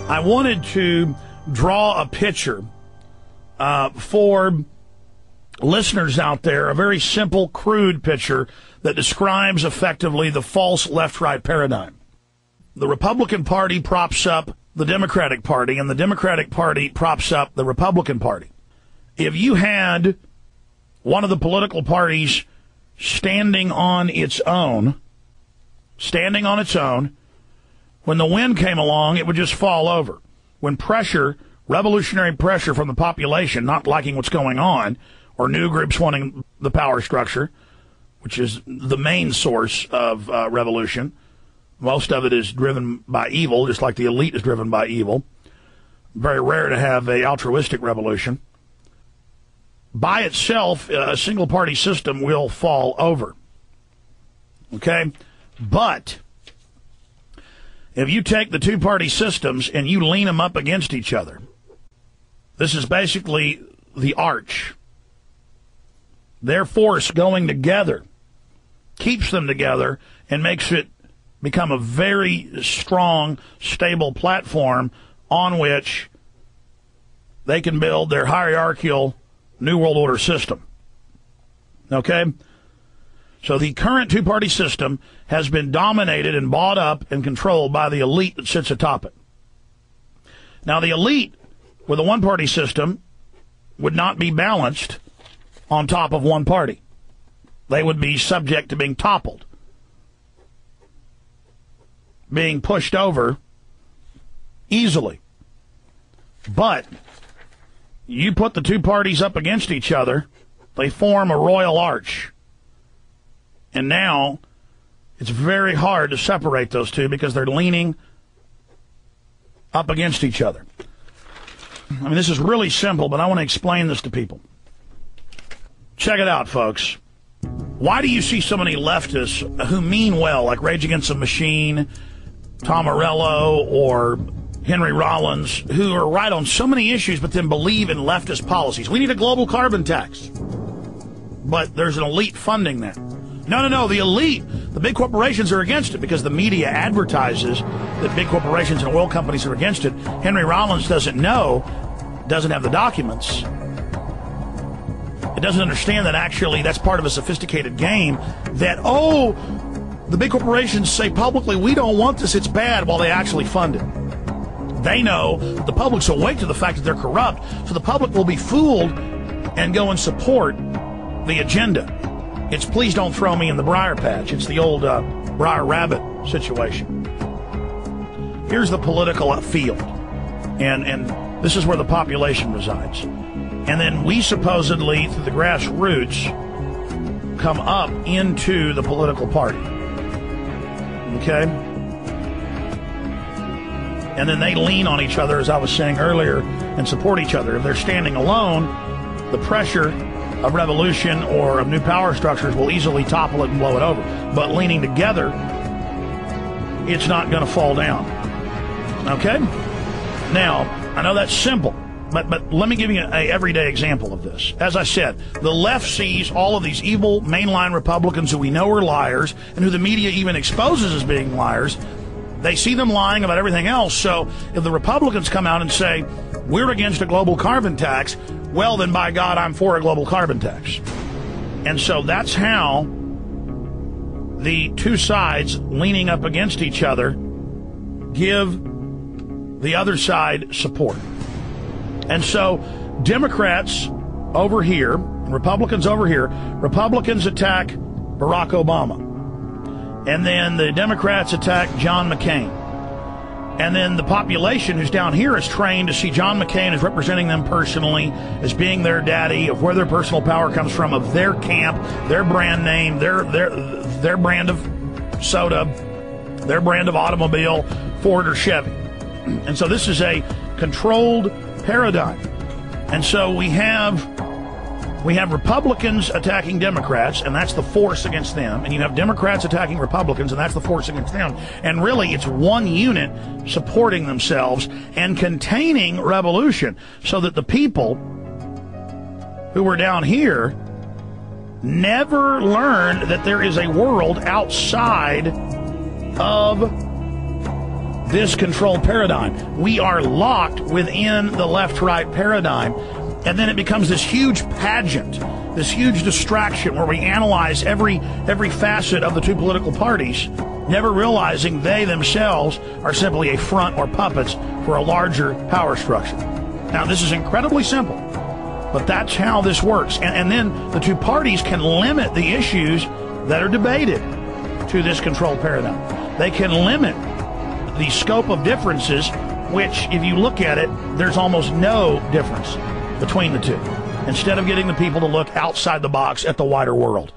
I wanted to draw a picture for listeners out there, a very simple, crude picture that describes effectively the false left-right paradigm. The Republican Party props up the Democratic Party, and the Democratic Party props up the Republican Party. If you had one of the political parties standing on its own, when the wind came along, it would just fall over. When pressure, revolutionary pressure from the population not liking what's going on, or new groups wanting the power structure, which is the main source of revolution. Most of it is driven by evil, just like the elite is driven by evil. Very rare to have a altruistic revolution. By itself, a single-party system will fall over. Okay? But if you take the two-party systems and you lean them up against each other, this is basically the arch. Their force going together keeps them together and makes it become a very strong, stable platform on which they can build their hierarchical New World Order system. Okay? So the current two-party system has been dominated and bought up and controlled by the elite that sits atop it. Now, the elite with a one-party system would not be balanced on top of one party. They would be subject to being toppled, being pushed over easily. But you put the two parties up against each other, they form a royal arch. And now it's very hard to separate those two because they're leaning up against each other. I mean, this is really simple, but I want to explain this to people. Check it out, folks. Why do you see so many leftists who mean well, like Rage Against the Machine, Tom Morello, or Henry Rollins, who are right on so many issues but then believe in leftist policies? We need a global carbon tax. But there's an elite funding that. No, the elite, the big corporations are against it because the media advertises that big corporations and oil companies are against it. Henry Rollins doesn't know, doesn't have the documents. It doesn't understand that actually that's part of a sophisticated game that, the big corporations say publicly, we don't want this, it's bad, while they actually fund it. They know the public's awake to the fact that they're corrupt, so the public will be fooled and go and support the agenda. It's please don't throw me in the briar patch. It's the old briar rabbit situation. Here's the political field, and this is where the population resides. And then we supposedly, through the grassroots, come up into the political party. Okay? And then they lean on each other, as I was saying earlier, and support each other. If they're standing alone, the pressure of revolution or of new power structures will easily topple it and blow it over. But leaning together, it's not going to fall down. Okay? Now, I know that's simple. But let me give you an everyday example of this. As I said, the left sees all of these evil mainline Republicans who we know are liars and who the media even exposes as being liars. They see them lying about everything else. So if the Republicans come out and say, we're against a global carbon tax, well, then by God, I'm for a global carbon tax. And so that's how the two sides leaning up against each other give the other side support. And so Democrats over here, Republicans over here, Republicans attack Barack Obama. And then the Democrats attack John McCain. And then the population who's down here is trained to see John McCain as representing them personally, as being their daddy, of where their personal power comes from, of their camp, their brand name, their brand of soda, their brand of automobile, Ford or Chevy. And so this is a controlled paradigm. And so we have Republicans attacking Democrats, and that's the force against them. And you have Democrats attacking Republicans, and that's the force against them. And really, it's one unit supporting themselves and containing revolution, so that the people who were down here never learned that there is a world outside of this control paradigm. We are locked within the left-right paradigm, and then it becomes this huge pageant, this huge distraction where we analyze every facet of the two political parties, never realizing they themselves are simply a front or puppets for a larger power structure. Now, this is incredibly simple, but that's how this works. And then the two parties can limit the issues that are debated to this control paradigm. They can limit the scope of differences, which, if you look at it, there's almost no difference between the two, instead of getting the people to look outside the box at the wider world.